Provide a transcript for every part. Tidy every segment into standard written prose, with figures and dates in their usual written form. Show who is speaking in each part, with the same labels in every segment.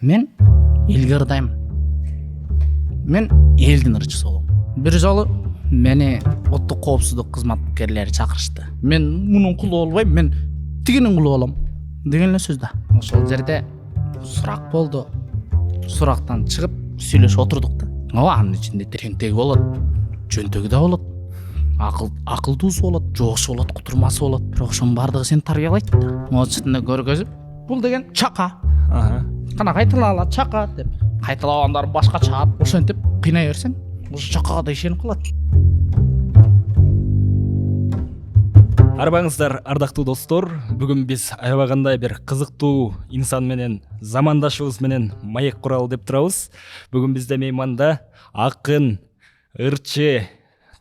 Speaker 1: Мен елге ырдаймын. Мен елдің ырчысы болом. Бір жолы мені ұлттық қауіпсіздік қызметкерлері шақырышты. Мен мұның құлы болбаймын, мен тигінің құлы болом деген сөзді. Ошол жерде сұрақ болды. Сұрақтан шығып сүйлөшүп отурдук да. Анын ичинде тентеги болот, жөнтөгү да болот, акылдуусу болот, жоошу болот, кутурмасы болот. Бирок ошонун баардыгы сени тарбиялайт да. Ошондо көргөзүп, бул деген чака. Кана кайталала чака деп. Кайталагандар башка чаап, ошентип кыйнай берсең, ушу чакага да ишенип калат.
Speaker 2: Арбаңыздар, ардактуу достор, бүгүн биз аябагандай бир кызыктуу инсан менен, замандашыбыз менен маек куралы деп турабыз. Бүгүн бизде мейманда акын, ырчы,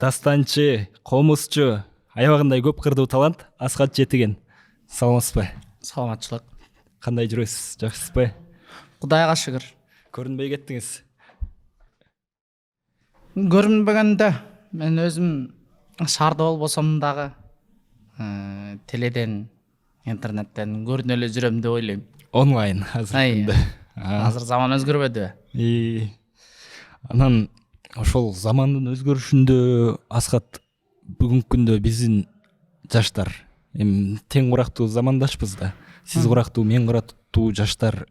Speaker 2: дастанчы, комузчу, аябагандай көп кырдуу талант Асхат Жетиген. Саламатсызбы?
Speaker 1: Саламатчылык.
Speaker 2: Кандай жүрөсүз? Жакшысызбы?
Speaker 1: Кудайга шүгүр.
Speaker 2: Көрүнбөй кеттиңиз.
Speaker 1: Көрүнбөгөндө мен өзүм шаарда болбосом дагы теледен, интернеттен көрүнө эле жүрөм деп ойлойм.
Speaker 2: Онлайн азыр.
Speaker 1: Азыр заман өзгөрбөдүбү?
Speaker 2: Анан ошол замандын өзгөрүшүндө Асхат бүгүнкү күндө биздин жаштар эми тең курактуу замандашпыз да. Сиз курактуу, мен курактуу жаштар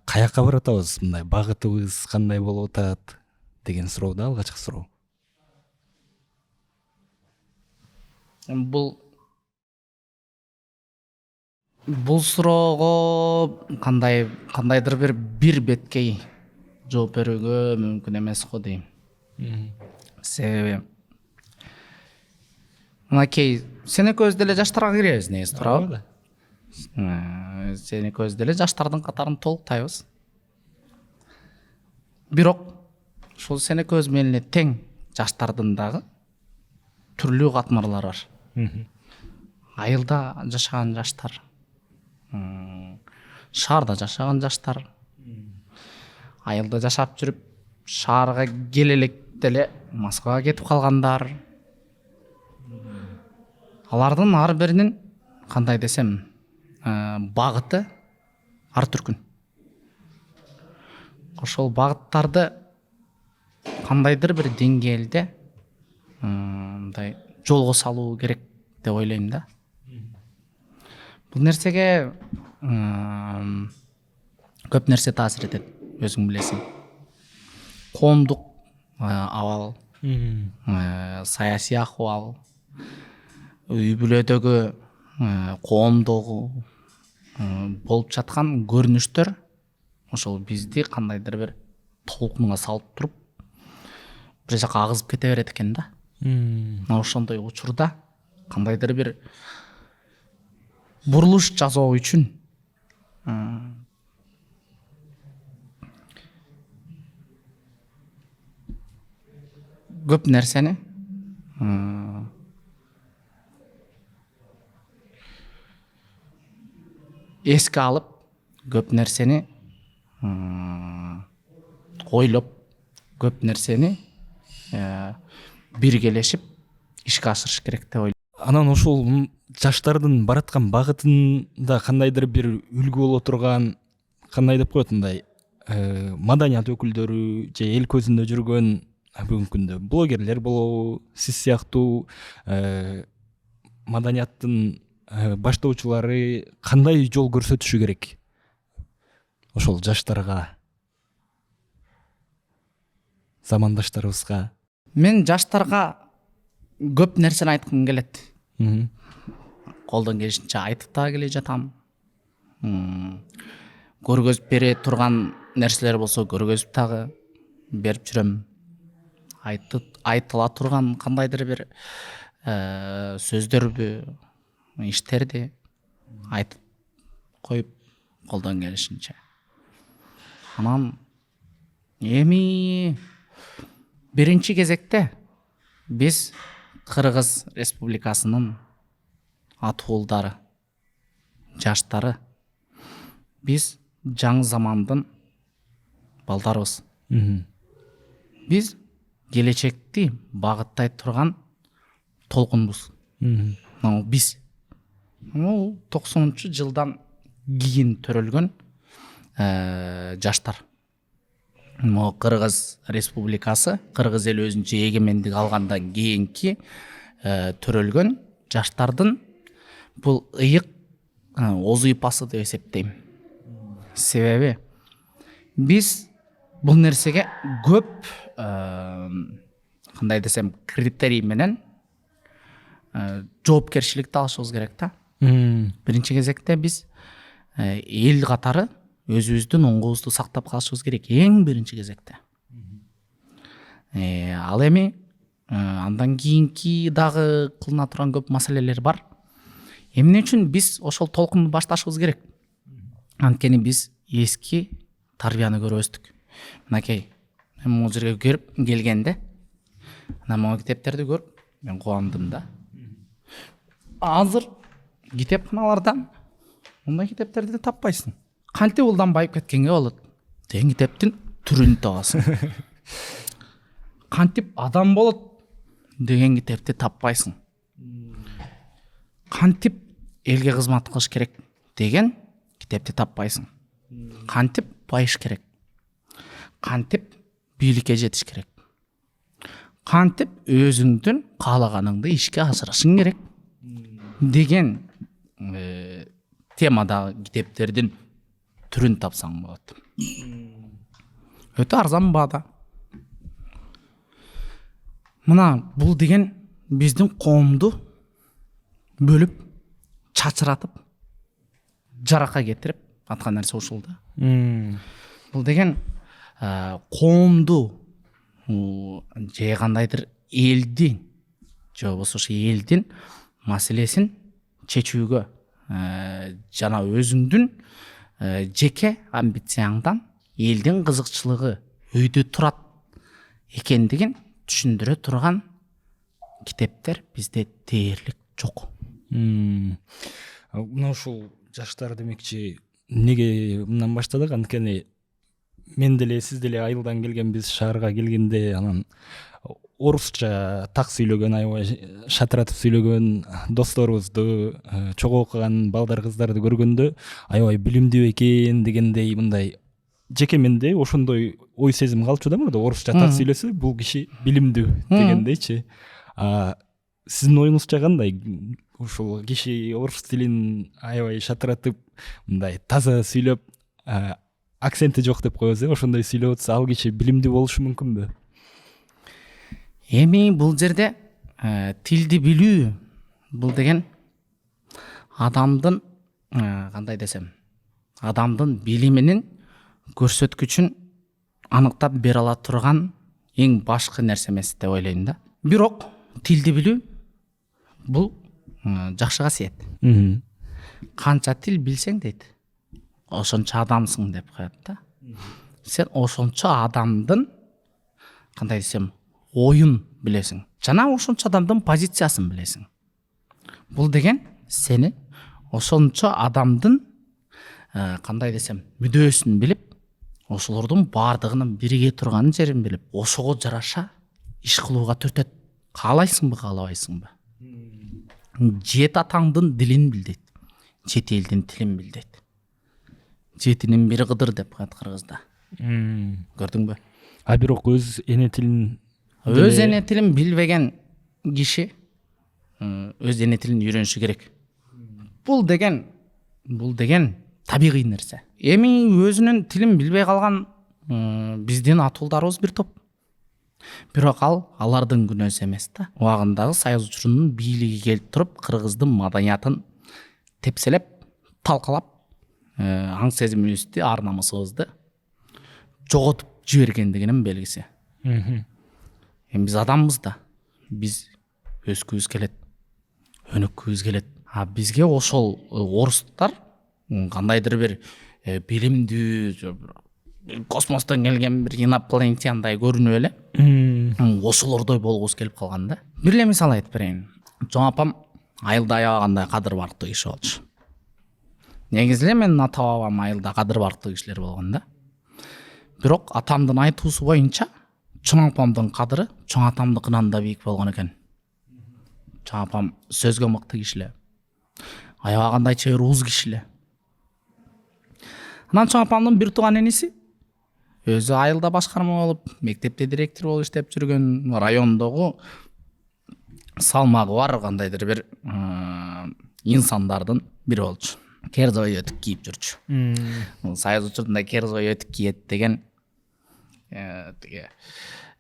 Speaker 2: каяка баратабыз, мындай багытыбыз кандай болуп атат деген суроо да, алгачкы суроо.
Speaker 1: Бул суроого кандайдыр бир беткей жооп берүүгө мүмкүн эмес го дейм. Себеби мынакей сен экөөбүз деле жаштарга киребиз, негизи туурабы? Сен экөөбүз деле жаштардын катарын толуктайбыз. Бирок ушул сен экөөбүз менен эле тең жаштардын дагы түрлүү катмарлары бар. Айылда жашаган жаштар, шаарда жашаган жаштар, айылда жашап жүрүп шаарга келе электе эле Москвага кетип калгандар. Алардын ар биринин кандай десем, багыты ар түркүн. Ошол багыттарды кандайдыр бир деңгээлде мындай жолго салуу керек деп ойлойм да. Бул нерсеге көп нерсе таасир этет, өзүң билесиң. Коомдук абал, саясий акыбал, үй бүлөдөгү, коомдогу болуп жаткан көрүнүштөр ошол бизди кандайдыр бир толкунга салып туруп бир жака агызып кете берет экен да. Ошондой учурда кандайдыр бир бурулуш жасоо үчүн көп нерсени эске алып, көп нерсени ойлоп, көп нерсени биргелешип ишке ашырыш керек деп ойлойм.
Speaker 2: Анан ошол жаштардын бараткан багытында кандайдыр бир үлгү боло турган, кандай деп коет, мындай маданият өкүлдөрү же эл көзүндө жүргөн бүгүнкү күндө блогерлер болобу, сиз сыяктуу маданияттын баштоочулары кандай жол көрсөтүшү керек ошол жаштарга, замандаштарыбызга?
Speaker 1: Мен жаштарга көп нерсени айткым келет. Колдон келишинче айтып да келе жатам. Көргөзүп бере турган нерселер болсо көргөзүп дагы берип жүрөм. Айтыла турган кандайдыр бир сөздөрдү, иштерди айтып коюп колдон келишинче. Анан эми биринчи кезекте биз Кыргыз Республикасынын атуулдары, жаштары, биз жаңы замандын балдарыбыз. Биз келечекти багыттай турган толкунбуз. Биз 90-жылдан кийин төрөлгөн жаштар. Могу Кыргыз Республикасы, Кыргыз эли өзүнчө эгемендик алгандан кийинки төрөлгөн жаштардын бул ыйык озуйпасы деп эсептейм. Себеби биз бул нерсеге көп кандай десем критерий менен жоопкерчиликти алышыбыз керек да. Биринчи кезекте биз эл катары өзүбүздүн оңубузду сактап калышыбыз керек эң биринчи кезекте. Ал эми андан кийинки дагы кылына турган көп маселелер бар. Эмне үчүн биз ошол толкунду башташыбыз керек? Анткени биз эски тарбияны көрүп өстүк. Мынакей, мен могу жерге келгенде ана могу китептерди көрүп мен кубандым да. Азыр китепканалардан мындай китептерди таппайсың. Кантип улдан байып кеткенге болот? Деген китептин түрүн табасың. Кантип адам болот деген китепти таппайсың. Кантип элге кызмат кылыш керек деген китепти таппайсың. Кантип байыш керек? Кантип бийликке жетиш керек? Кантип өзүңдүн каалаганыңды ишке ашырышың керек деген темадагы китептердин түрүн тапсаң болот. Өтө арзан баада. Мына бул деген биздин коомду бөлүп, чачыратып, жаракка кетирип аткан нерсе ушул да. Бул деген коомду же кандайдыр элдин же болбосо ошо элдин маселесин чечүүгө жана өзүңдүн жеке амбицияңдан элдин кызыкчылыгы өйдө турат экендигин түшүндүрө турган китептер бизде дээрлик жок.
Speaker 2: Мына ушул жаштар демекчи неге мындан баштадык? Анткени мен деле сиз деле айылдан келгенбиз, шаарга келгенде анан орусча так сүйлөгөн, аябай шатыратып сүйлөгөн досторубузду, чогуу окуган балдар кыздарды көргөндө аябай билимдүү экен дегендей мындай жеке менде ошондой ой сезим калчу да. Мында орусча так сүйлөсө бул киши билимдүү дегендейчи. Сиздин оюңузча кандай? Ушул киши орус тилин аябай шатыратып мындай таза сүйлөп, акценти жок деп коебуз, ошондой сүйлөп атса, ал киши билимдүү болушу мүмкүнбү?
Speaker 1: Эми бул жерде тилди билүү бул деген адамдын кандай десем, адамдын билиминин көрсөткүчүн аныктап бере ала турган эң башкы нерсе эмес деп ойлойм да. Бирок тилди билүү бул жакшы касиет. Канча тил билсең дейт, ошончо адамсың деп коет да. Сен ошончо адамдын кандай десем оюн билесиң жана ошончо адамдын позициясын билесиң. Бул деген сени ошончо адамдын кандай десем мүдөөсүн билип, ошолордун баардыгынын бирге турган жерин билип, ошого жараша иш кылууга түртөт. Каалайсыңбы, каалабайсыңбы? Жет атаңдын дилин бил дейт, жет элдин тилин бил дейт. Жетинин бири кыдыр деп коет кыргызда. Көрдүңбү?
Speaker 2: Бирок өз эне тилин
Speaker 1: билбеген киши өз эне тилин үйрөнүшү керек. Бул деген табигый нерсе. Эми өзүнүн тилин билбей калган биздин атуулдарыбыз бир топ. Бирок алардын күнөөсү эмес да. Убагындагы Союз учурунун бийлиги келип туруп, кыргыздын маданиятын тепселеп, талкалап, аң сезимибизди, ар намысыбызды жоготуп жибергендигинин белгиси. Эми биз адамбыз да. Биз өскүбүз келет, өнүккүбүз келет. Бизге ошол орустар кандайдыр бир билимдүү, космостон келген бир инопланетяндой көрүнүп эле, ошолордой болгубуз келип калган да. Бир эле мисал айтып берейин. Чоң апам айылда аябагандай кадыр барктуу киши болчу. Негизи эле менин ата бабам айылда кадыр барктуу кишилер болгон да. Бирок атамдын айтуусу боюнча чоң апамдын кадыры чоң атамдыкынан да бийик болгон экен. Чоң апам сөзгө мыкты киши эле, аябагандай чебер уз киши эле. Анан чоң апамдын бир тууган эниси өзү айылда башкарма болуп, мектепте директор болуп иштеп жүргөн, райондогу салмагы бар кандайдыр бир инсандардын бири болчу. Керзовый өтүк кийип жүрчү. Союз учурунда керзовый өтүк кийет деген тиги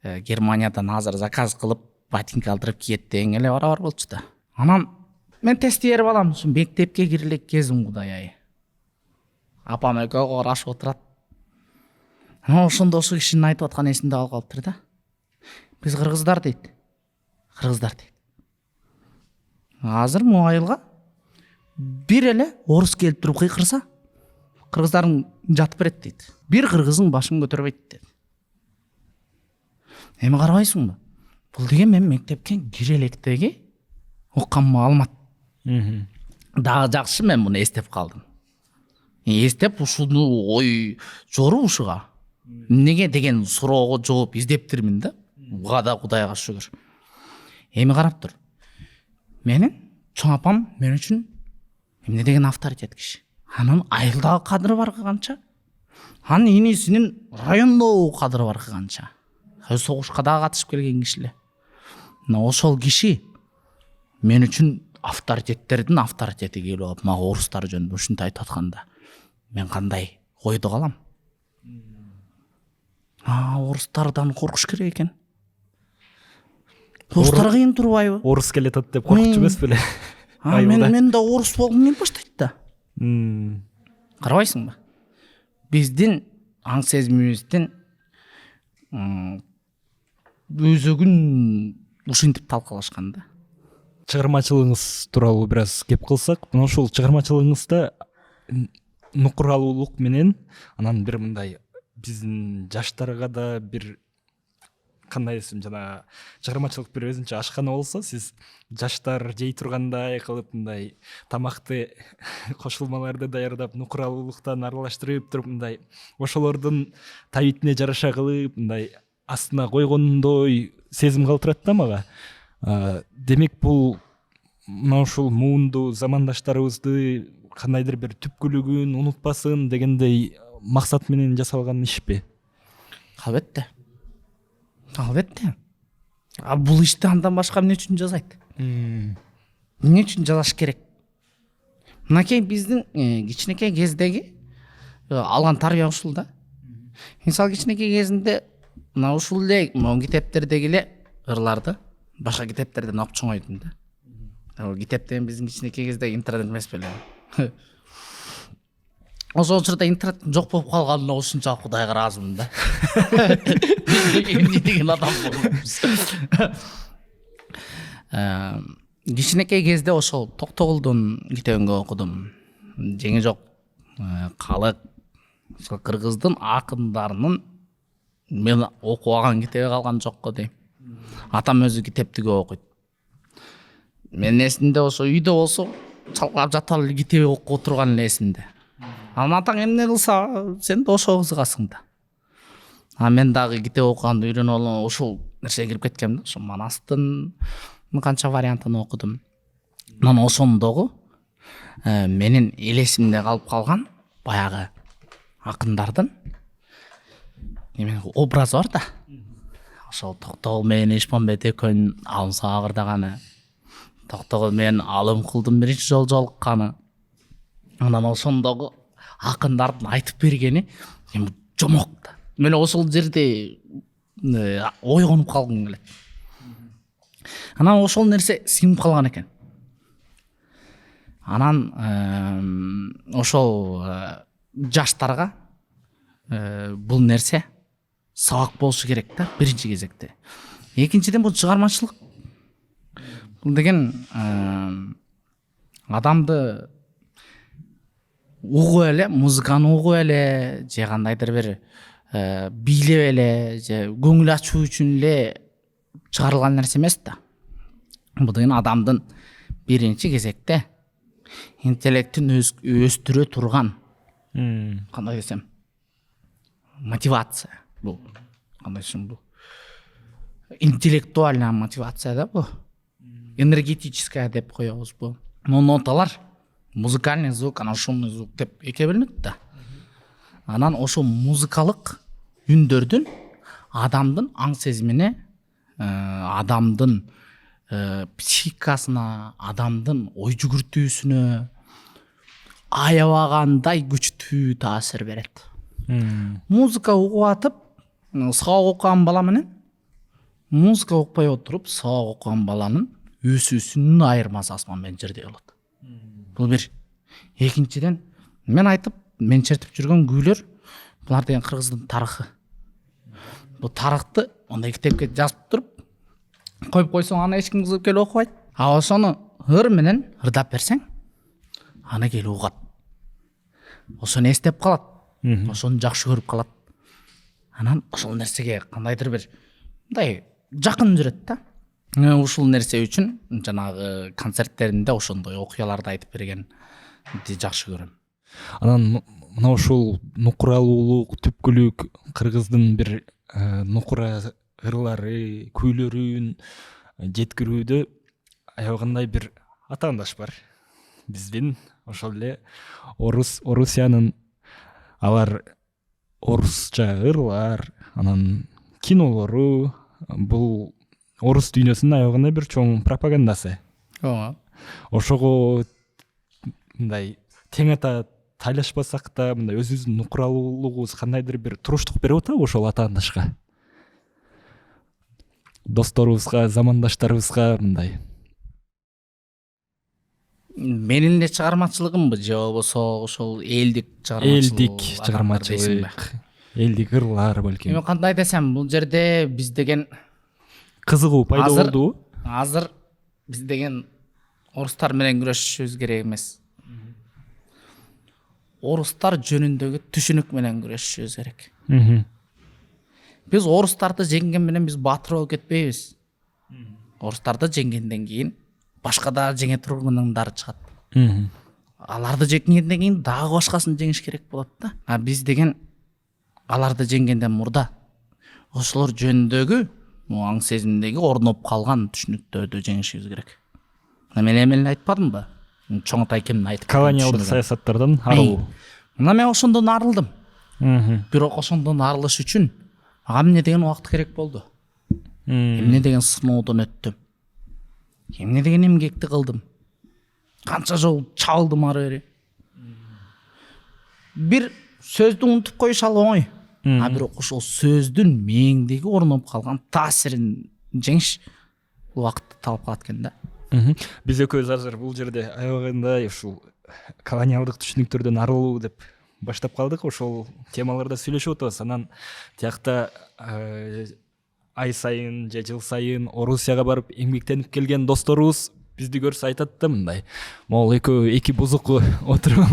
Speaker 1: Германиядан азыр заказ кылып ботинка алдырып кийет деген эле бар болчу да. Анан мен тестиер балам, ушу мектепке кире элек кезим кудай ай. Апам экөө карашып отурат. Анан ошондо ошол кишинин айтып аткан эсимде калып калыптыр да. Биз кыргыздар дейт. Азыр могу айылга бир эле орус келип туруп кыйкырса, кыргыздардын жатып берет дейт. Бир кыргыздын башын көтөрбөйт дейт. Эми карабайсыңбы? Бул деген мен мектепке кире электеги уккан маалымат. Дагы жакшы мен муну эстеп калдым. Эстеп ушуну ой жору ушуга. Эмнеге деген суроого жооп издептирмин да. Буга да Кудайга шүгүр. Эми карап тур. Менин чоң апам мен үчүн эмне деген авторитет киши. Анын айылдагы кадыры бар канча? Анын инисинин райондогу кадыры бар канча? Согушка да катышып келген киши эле. Мына ошол киши мен үчүн авторитеттердин авторитети келип алып, мага орустар жөнүндө ушинтип айтып атканда, мен кандай ойдо калам? Орустардан коркуш керек экен. Орустар кыйын турбайбы?
Speaker 2: Орус келетат деп коркутчу эмес беле?
Speaker 1: Мен да орус болгум келип баштайт да. Карабайсыңбы? Биздин аң сезимибиздин өзөгүн ушинтип талкалашкан да.
Speaker 2: Чыгармачылыгыңыз тууралуу бир аз кеп кылсак, мына ушул чыгармачылыгыңызда нукуралуулук менен анан бир мындай биздин жаштарга да бир кандай десем, жана чыгармачылык бир өзүнчө ашкана болсо, сиз жаштар жей тургандай кылып мындай тамакты кошулмаларды даярдап, нукуралуулуктан аралаштырып туруп мындай ошолордун табитине жараша кылып, мындай астына койгондой сезим калтырат да мага. Демек бул мына ушул муунду замандаштарыбызды кандайдыр бир түпкүлүгүн унутпасын дегендей максат менен жасалган ишпи?
Speaker 1: Албетте. Бул ишти андан башка эмне үчүн жасайт? Эмне үчүн жасаш керек? Мынакей биздин кичинекей кездеги алган тарбия ушул да. Мисалы кичинекей кезинде мына ушул эле могу китептердеги эле ырларды башка китептерден окуп чоңойдум да. Ал китептен биздин кичинекей кезде интернет эмес беле. Ошол учурда интернет жок болуп калганына ушунчалык Кудайга ыраазымын да. Эмне деген адам болмуш. Кичинекей кезде ошол Токтогулдун китебин көп окудум. Жеңи жок калык, ошол кыргыздын акындарынын мен окуп алган китеби калган жок го дейм. Атам өзү китепти көп окуйт. Мен эсимде ошо үйдө болсо чалкалап жатып эле китеп окуп отурган эле эсимде. Анан атаң эмне кылса, сен да ошого кызыгасың да. Мен дагы китеп окуганды үйрөнүп алып, ошол нерсеге кирип кеткем да. Ошо Манастын канча вариантын окудум. Анан ошондогу менин элесимде калып калган баягы акындардын образы бар да. Ошол Токтогул менен Ишмамбет экөөнүн алым сага кырдаганы, Токтогул менен алым кылдым биринчи жолу жолукканы, анан ошондогу акындардын айтып бергени эми жомок да. Мен ошол жерде ойгонуп калгым келет. Анан ошол нерсе сиңип калган экен. Анан ошол жаштарга бул нерсе сабак болушу керек да биринчи кезекте. Экинчиден бул чыгармачылык. Бул деген адамды угуп эле, музыканы угуп эле, же кандайдыр бир бийлеп эле, же көңүл ачуу үчүн эле чыгарылган нерсе эмес да. Бул деген адамдын биринчи кезекте интеллектин өстүрө турган, кандай десем, мотивация. Бул кандай десем, бул интеллектуальная мотивация да бул. Энергетическая деп коебуз бул. Ноталар, музыкальный звук, анан шумный звук деп эке бөлүнөт да. Анан ошо музыкалык үндөрдүн адамдын аң сезимине, адамдын психикасына, адамдын ой жүгүртүүсүнө аябагандай күчтүү таасир берет. Музыка угуп атып, сабак окуган бала менен музыка укпай отуруп сабак окуган баланын өсүүсүнүн айырмасы асман менен жердей болот. Бул бир. Экинчиден, мен чертип жүргөн күүлөр, булар деген кыргыздын тарыхы. Бул тарыхты ондай китепке жазып туруп коюп койсоң, аны эч ким кызыгып келип окубайт. А ошону ыр менен ырдап берсең, аны келип угат. Ошону эстеп калат. Ошону жакшы көрүп калат. Анан ошол нерсеге кандайдыр бир мындай жакын жүрөт да. Ушул нерсе үчүн жанагы концерттеринде ошондой окуяларды айтып бергенди жакшы көрөм.
Speaker 2: Анан мына ушул нукуралуулук, түпкүлүк кыргыздын бир нукура ырлары, күүлөрүн жеткирүүдө аябагандай бир атаандаш бар. Биздин ошол эле Орусиянын алар орусча ырлар, анан кинолору, бул орус дүйнөсүнүн аябагандай бир чоң пропагандасы. Ошого мындай тең ата тайлашпасак да, мындай өзүбүздүн нукуралуулугубуз кандайдыр бир туруштук берип атабы ошол атаандашка? Досторубузга, замандаштарыбызга мындай.
Speaker 1: Менин эле чыгармачылыгымбы же болбосо ошол элдик
Speaker 2: чыгармачылык, элдик ырлар балким.
Speaker 1: Эми кандай десем, бул жерде биз деген
Speaker 2: кызыгуу пайда болдубу?
Speaker 1: Азыр биз деген орустар менен күрөшүшүбүз керек эмес. Орустар жөнүндөгү түшүнүк менен күрөшүшүбүз керек. Биз орустарды жеңген менен биз баатыр болуп кетпейбиз. Орустарды жеңгенден кийин башка да жеңе тургандары чыгат. Аларды жеңгенден кийин дагы башкасын жеңиш керек болот да. А биз деген аларды жеңгенден мурда ошолор жөнүндөгү аң сезимдеги орноп калган түшүнүктөрдү жеңишибиз керек. Мен эмеле айтпадымбы? Чоңотай кемдин айтып
Speaker 2: колониалдык саясаттардан арылуу.
Speaker 1: Мына мен ошондон арылдым. Бирок ошондон арылыш үчүн ага эмне деген убакыт керек болду. Эмне деген сыноодон өттүм. Эмне деген эмгекти кылдым. Канча жол чалдым ары бери. Бир сөздү унутуп коюш ал оңой. А бирок ошол сөздүн мээңдеги орноп калган таасирин жеңиш убакытты талап кылат экен да.
Speaker 2: Биз экөөбүз азыр бул жерде аябагандай ушул колониалдык түшүнүктөрдөн арылуу деп баштап калдык. Ошол темаларда сүйлөшүп атабыз. Анан тиякта ай сайын же жыл сайын Орусияга барып эмгектенип келген досторубуз бизди көрсө айтат да мындай: "Могул экөө эки бузуку отуруп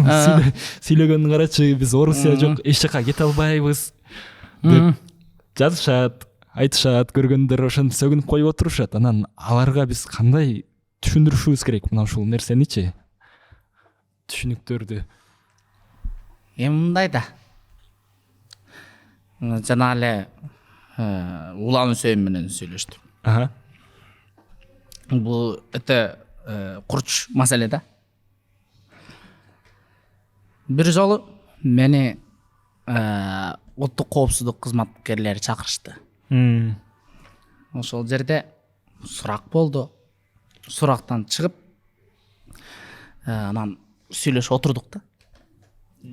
Speaker 2: сүйлөгөнүн карачы, биз Орусия жок, эч жака кете албайбыз" деп жазышат, айтышат, көргөндөр ошентип сөгүнүп коюп отурушат. Анан аларга биз кандай түшүндүрүшүбүз керек мына ушул нерсеничи? Түшүнүктөрдү.
Speaker 1: Эми мындай да. Жана эле улам Үсейин менен сүйлөштүм. Бул өтө курч маселе да. Бир жолу мени улуттук коопсуздук кызматкерлери чакырышты. Ошол жерде сурак болду. Сурактан чыгып, анан сүйлөшүп отурдук да.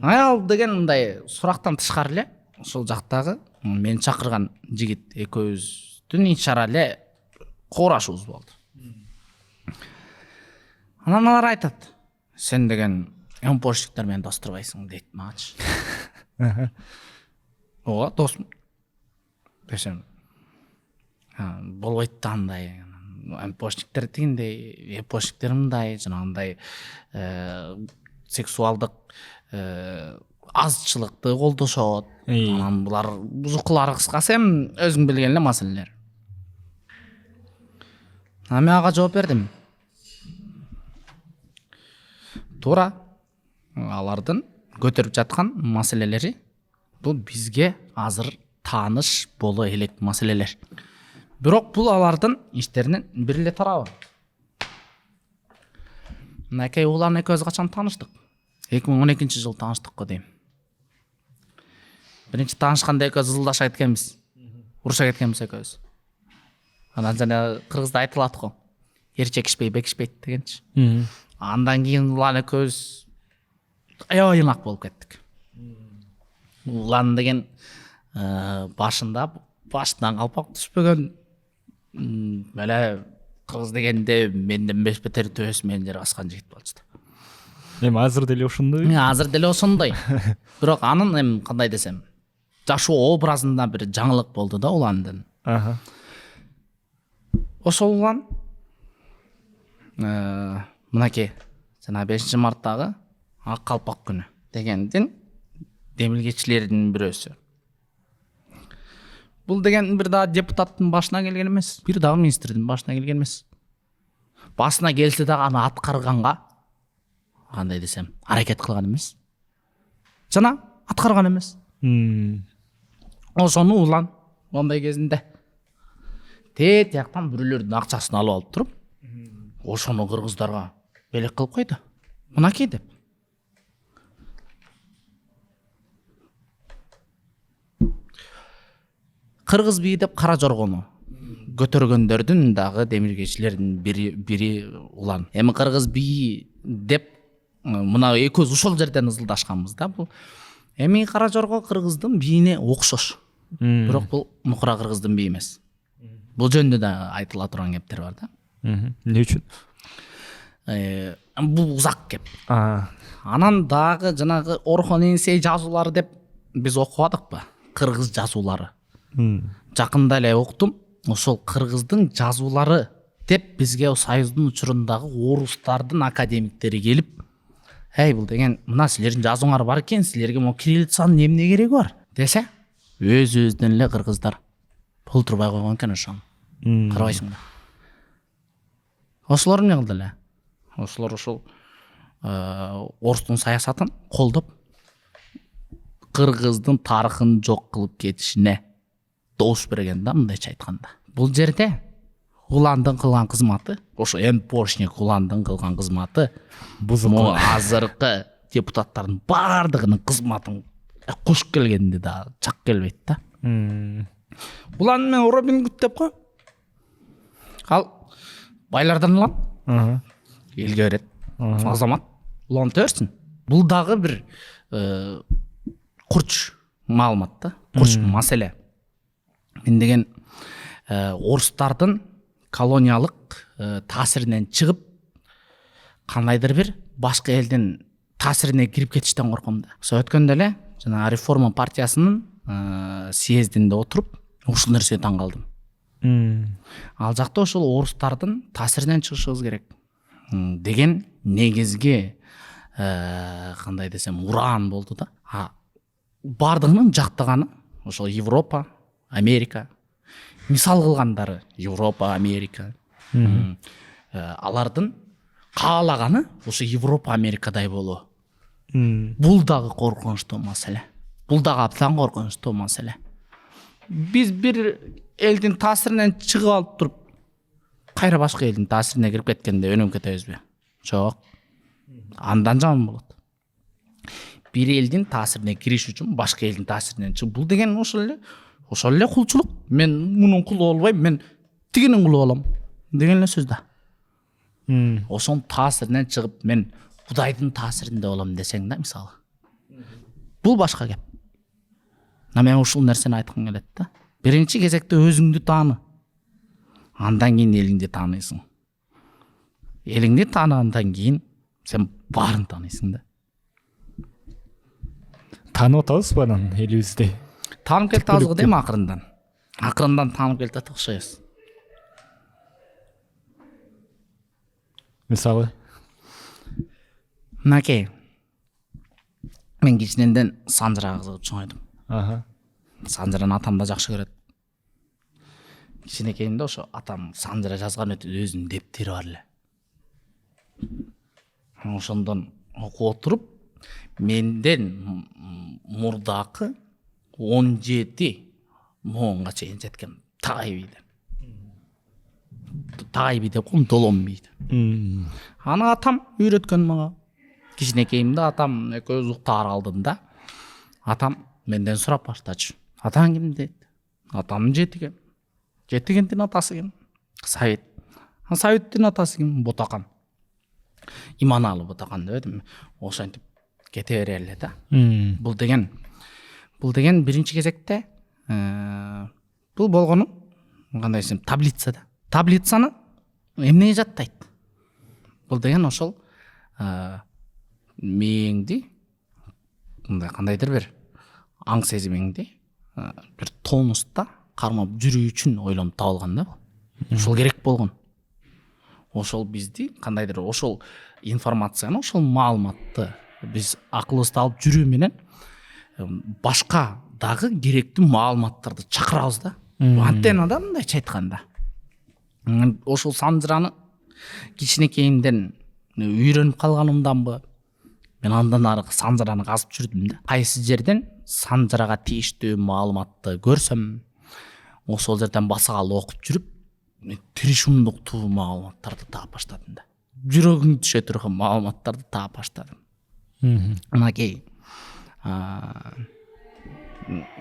Speaker 1: Ал деген мындай сурактан тышкары эле ошол жактагы мени чакырган жигит экөөбүздүн ичара эле коорашуубуз болду. Анан алар айтат: "Сен деген МПОшниктер менен дос турбайсың" дейт магачы. Ооба, досмун. Десем, болбойт да андай. МПОшниктер тигиндей, ЭПОшниктер мындай, жанагындай сексуалдык азчылыкты колдошот. Анан булар бузукулар, кыскасы эми өзүң билген эле маселелер. Мен ага жооп бердим. Туура алардын көтөрүп жаткан маселелери бул бизге азыр тааныш боло элек маселелер. Бирок бул алардын иштеринин бир эле тарабы. Накей улан экөөбүз качан тааныштык? 2012-жылы тааныштык го дейм. биринчи таанышканда экөөбүз ызылдаша кеткенбиз, уруша кеткенбиз экөөбүз. Анан жана кыргызда айтылат го, эр чекишпей бекишпейт дегенчи. Андан кийин улан экөөбүз аябай ынак болуп кеттик. Улан деген башынан калпак түшпөгөн эле кыргыз дегенде менден 5 бетер төбөсү менен жер баскан жигит болчу.
Speaker 2: Эми азыр деле ошондой.
Speaker 1: Азыр деле ошондой. Бирок анын эми кандай десем, жашоо образында бир жаңылык болду да уландын. Ошол улан мынакей жана 5 марттагы ак калпак күнү дегендин демилгечилеринин бирөөсү. Бул деген бир дагы депутаттын башына келген эмес, бир дагы министрдин башына келген эмес. Басына келсе дагы аны аткарганга кандай десем, аракет кылган эмес. Жана аткарган эмес. Ошону улан мондай кезинде тияктан бирөөлөрдүн акчасын алып алып туруп, ошону кыргыздарга белек кылып койду. Мынакей деп. Кыргыз бии деп кара жоргону көтөргөндөрдүн дагы демилгечилердин бири улан. Эми кыргыз бии деп мына экөөбүз ошол жерден ызылдашканбыз да. Бул эми кара жорго кыргыздын бийине окшош. Бирок бул нукура кыргыздын бийи эмес. Бул жөнүндө да айтыла турган кептер бар да.
Speaker 2: Эмне үчүн?
Speaker 1: Бул узак кеп. Анан дагы жанагы Орхон Энисей жазуулары деп биз окубадыкпы? Кыргыз жазуулары. Жакында эле уктум. Ошол кыргыздын жазуулары деп бизге Союздун учурундагы орустардын академиктери келип, "Эй, бул деген мына силердин жазууңар бар экен, силерге могу кириллицанын эмне кереги бар?" десе, өзүбүздөн эле кыргыздар толтурбай койгон экен ошону. Карабайсыңбы? Ошолор эмне кылды эле? Ошолор ошол орустун саясатын колдоп, кыргыздын тарыхын жок кылып кетишине добуш берген да, мындайча айтканда. Бул жерде уландын кылган кызматы, ошо МПОшник уландын кылган кызматы бузулган. Азыркы депутаттардын баардыгынын кызматын кошуп келгенде да чак келбейт да. Улан мен Робин Гуд деп кой. Ал байлардан улан. Элге берет. Азамат. Улан төрсүн. Бул дагы бир курч маалымат да, курч маселе. Мен деген орустардын колониялык таасиринен чыгып, кандайдыр бир башка элдин таасирине кирип кетиштен корком да. Ошо өткөндө эле жана Реформа партиясынын съездинде отуруп, ушул нерсеге таң калдым. Ал жакта ошол орустардын таасиринен чыгышыбыз керек деген негизги кандай десем ураан болду да. Бардыгынын жактаганы ошол Европа, Америка. Мисал кылгандары Европа, Америка. Алардын каалаганы ошо Европа, Америкадай болуу. Бул дагы коркунучтуу маселе. Бул дагы абдан коркунучтуу маселе. Биз бир элдин таасиринен чыгып алып туруп, кайра башка элдин таасирине кирип кеткенде өнүгүп кетебизби? Жок. Андан жаман болот. Бир элдин таасирине кириш үчүн башка элдин таасиринен чыгып, бул деген ошол эле кулчулук. Мен мунун кулу болбойм, мен тигинин кулу болом деген эле сөз да. Ошонун таасиринен чыгып, мен Кудайдын таасиринде болом десең да, мисалы. Бул башка кеп. Мен ушул нерсени айткым келет да. Биринчи кезекте өзүңдү тааны. Андан кийин элиңди тааныйсың. Элиңди тааныгандан кийин сен баарын тааныйсың да.
Speaker 2: Таанып атабызбы анан элибизди?
Speaker 1: Таанып келатабыз го дейм акырындан. Акырындан таанып келатат окшойбуз.
Speaker 2: Мисалы?
Speaker 1: Мынакей. Мен кичиненден Санжырага кызыгып чоңойдум. Санжыраны атам да жакшы көрөт. Кичинекейимде ошо атам Санжыра жазган өзүнүн дептери бар эле. Ошондон окуп отуруп, менден мурдакы 17 моонга чейин жеткен Тагай бийден. Тагай бий деп коем, Долом бийди. Аны атам үйрөткөн мага. Кичинекейимде атам экөөбүз уктаар алдында атам менден сурап баштачу. Атаң ким дейт. Атам Жетиген. Жетигендин атасы ким? Саид. Саидтин атасы ким? Ботакан. Иманалы Ботакан дедим. Ошентип кете бере эле да. Бул деген биринчи кезекте бул болгону кандай десем таблицада. Таблицаны эмне жаттайт? Бул деген ошол мээңди мындай кандайдыр бир аң сезимиңди бир тонуста кармап жүрүү үчүн ойлонуп табылган да бул. Ошол керек болгон. Ошол бизди кандайдыр ошол информацияны, ошол маалыматты биз акылыбызда алып жүрүү менен башка дагы керектүү маалыматтарды чакырабыз да. Антеннада мындайча айтканда. Ошол санжыраны кичинекейимден үйрөнүп калганымданбы, мен андан аркы санжыраны казып жүрдүм да. Кайсы жерден санжырага тийиштүү маалыматты көрсөм, ошол жерден басагалы окуп жүрүп, тиришумдуктуу маалыматтарды таап баштадым да. Жүрөгүң түшө турган маалыматтарды таап баштадым. Анакей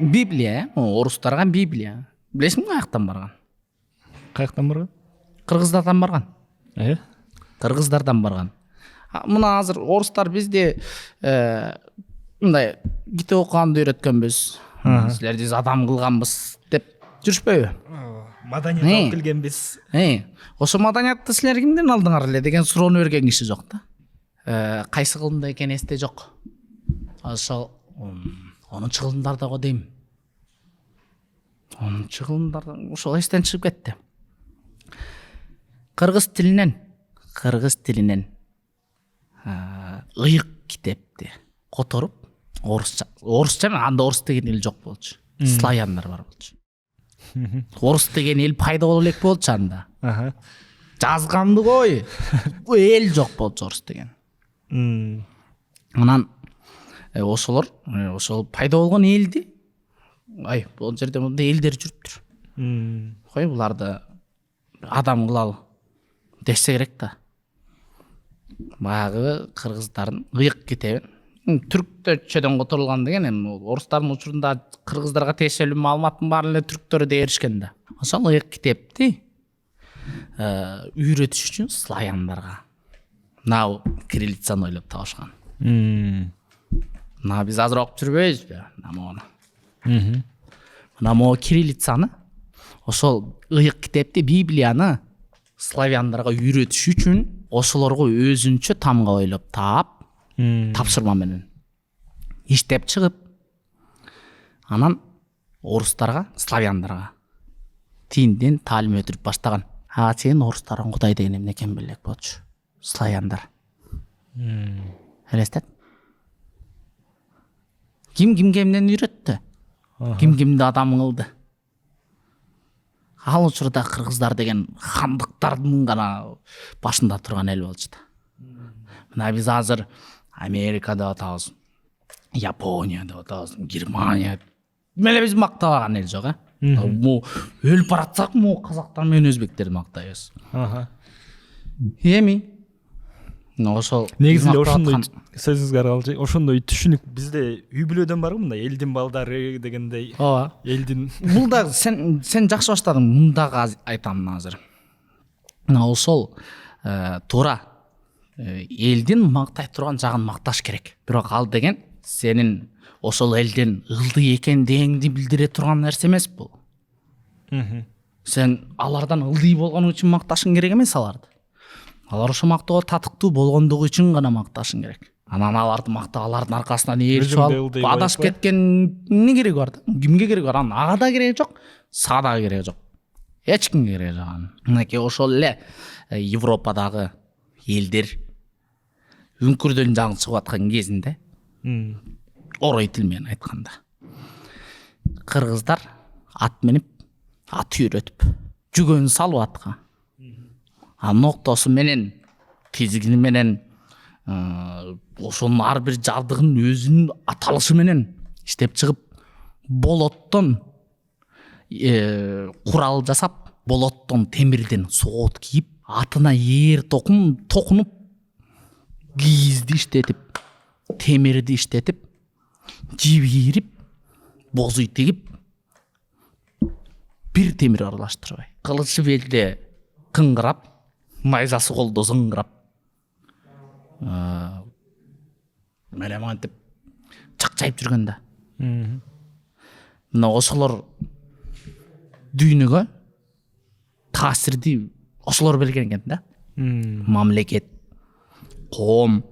Speaker 1: Библия, орустарга Библия. Билесиңби каяктан барган?
Speaker 2: Каяктан барган?
Speaker 1: Кыргыздардан барган. Кыргыздардан барган. Мына азыр орустар бизде мындай китеп окуганды үйрөткөнбүз. Силерди адам кылганбыз деп жүрүшпөйбү?
Speaker 2: Маданият алып келгенбиз.
Speaker 1: Ошо маданиятты силер кимден алдыңар эле деген суроону берген киши жок да. Кайсы кылымда экени эсте жок. Ошол 10-чы кылымдарда го дейм. 10-чы кылымдарда ошол эстен чыгып кетти. Кыргыз тилинен ыйык китепти которуп орусча анда орус деген эл жок болчу. Славяндар бар болчу. Орус деген эл пайда боло элек болчу анда. Жазганды кой. Эл жок болчу орус деген. Анан ошол пайда болгон элди бул жерде мындай элдер жүрүптүр. Кой буларды адам кылалы десе керек да. Баягы кыргыздардын ыйык китебин түрктөрчөдөн которулган деген эми орустардын учурунда кыргыздарга тиешелүү маалыматтын баары эле түрктөр да эришкен да. Ошол ыйык китепти үйрөтүш үчүн славяндарга мына кириллицаны ойлоп табышкан. Мына биз азыр окуп жүрбөйбүзбү? Мына могу кириллицаны ошол ыйык китепти Библияны славяндарга үйрөтүш үчүн ошолорго өзүнчө тамга ойлоп таап, тапшырма менен иштеп чыгып, анан орустарга, славяндарга тинден таалим өтүрүп баштаган. Сен орустардын Кудай деген эмне экенин билек болчу. Славяндар. Элестет. Ким кимге эмнени үйрөттү? Ким кимди адам кылды? Ал учурда кыргыздар деген хандыктардын гана башында турган эл болчу да. Мына биз азыр Америкада атабыз, Японияда атабыз, Германия. Меле биз мактабаган эл жок, Му өлүп баратсак, му казактар менен өзбектерди мактайбыз. Эми ошол
Speaker 2: негизи эле ошондой сөзүңүзгө аралжы. Ошондой түшүнүк бизде үй бүлөдөн барбы мындай элдин балдары дегендей.
Speaker 1: Ооба.
Speaker 2: Элдин
Speaker 1: бул да сен жакшы баштадың. Мындагы айтам азыр. Ошол туура элдин мактай турган жагын макташ керек. Бирок ал деген сенин ошол элдин ылдый экендигиңди билдире турган нерсе эмес бул. Сен алардан ылдый болгону үчүн макташың керек эмес аларды. Алар ошо мактоого татыктуу болгондугу үчүн гана макташың керек. Анан аларды мактап, алардын аркасынан ээрчип алып адашып кеткенне кереги бар да. Кимге кереги бар? Анан ага да кереги жок, сага да кереги жок. Эч кимге кереги жок. Мынакей ошол эле Европадагы элдер үңкүрдөн жаңы чыгып аткан кезинде, орой тил менен айтканда, кыргыздар ат минип, ат үйрөтүп, жүгөн салып атка, ноктосу менен, тизигини менен, ошонун ар бир жабдыгын өзүнүн аталышы менен иштеп чыгып, болоттон курал жасап, болоттон темирден соот кийип, атына ээр токунуп, кийизди иштетип, темирди иштетип, жибирип, боз үй тегип бир темир аралаштырбай, кылычы белде кыңгырап, найзасы колдо зыңгырап, мына мантип чакчайып жүргөн да. Мына ошолор дүйнөгө таасирди ошолор берген экен да. Мамлекет, коом,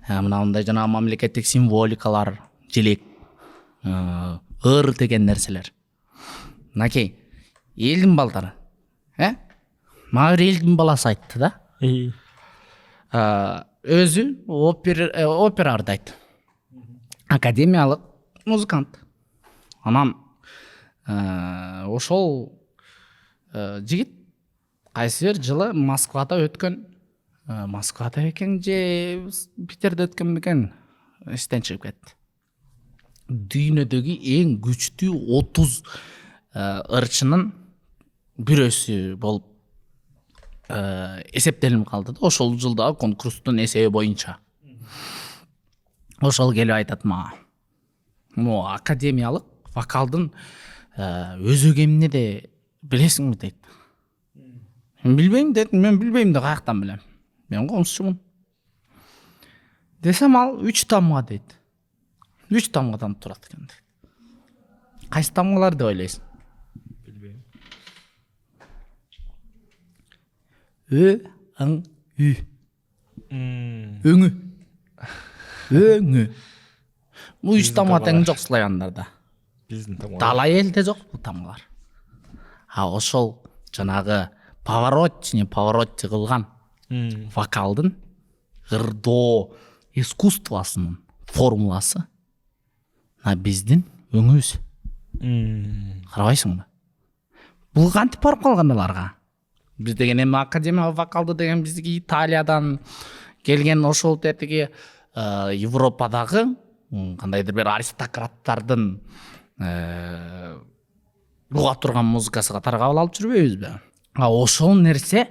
Speaker 1: мынандай жанагы мамлекеттик символикалар, желек, ыр деген нерселер. Мынакей элдин балдары, мага бир элдин баласы айтты да. Өзү опера ырдайт, академиялык музыкант. Анан ошол жигит кайсы бир жылы Москвада өткөн, Москвада экен же Питерде өткөн бекен, эстен чыгып кетти. Дүйнөдөгү эң күчтүү 30 ырчынын бирөөсү болуп эсептелип калды да, ошол жылдагы конкурстун эсеби боюнча. Ошол келип айтат мага, могу академиялык вокалдын өзөгү эмне де билесиңби дейт. Мен билбейм дедим, мен билбейм да каяктан билем. Мен коомчумун. Десем ал 3 тамга дейт. 3 тамгадан турат экен дейт. Кайсы тамгалар деп ойлойсуң?
Speaker 2: Билбейм.
Speaker 1: Ың, үй. Өңү. Өңү. Бул 3 тамга тең жок славяндарда.
Speaker 2: Биздин тамга.
Speaker 1: Далай элде жок бул тамгалар. Ошол жанагы поворотчи кылган вокалдын ырдоо искусствосунун формуласы биздин өңүбүз. Карабайсыңбы? Бул кантип барып калган аларга? Биз деген эми академиялык вокалды деген биздики Италиядан келген, ошол тетиги Европадагы кандайдыр бир аристократтардын уга турган музыкасыга таргап алып жүрбөйбүзбү? Ошол нерсе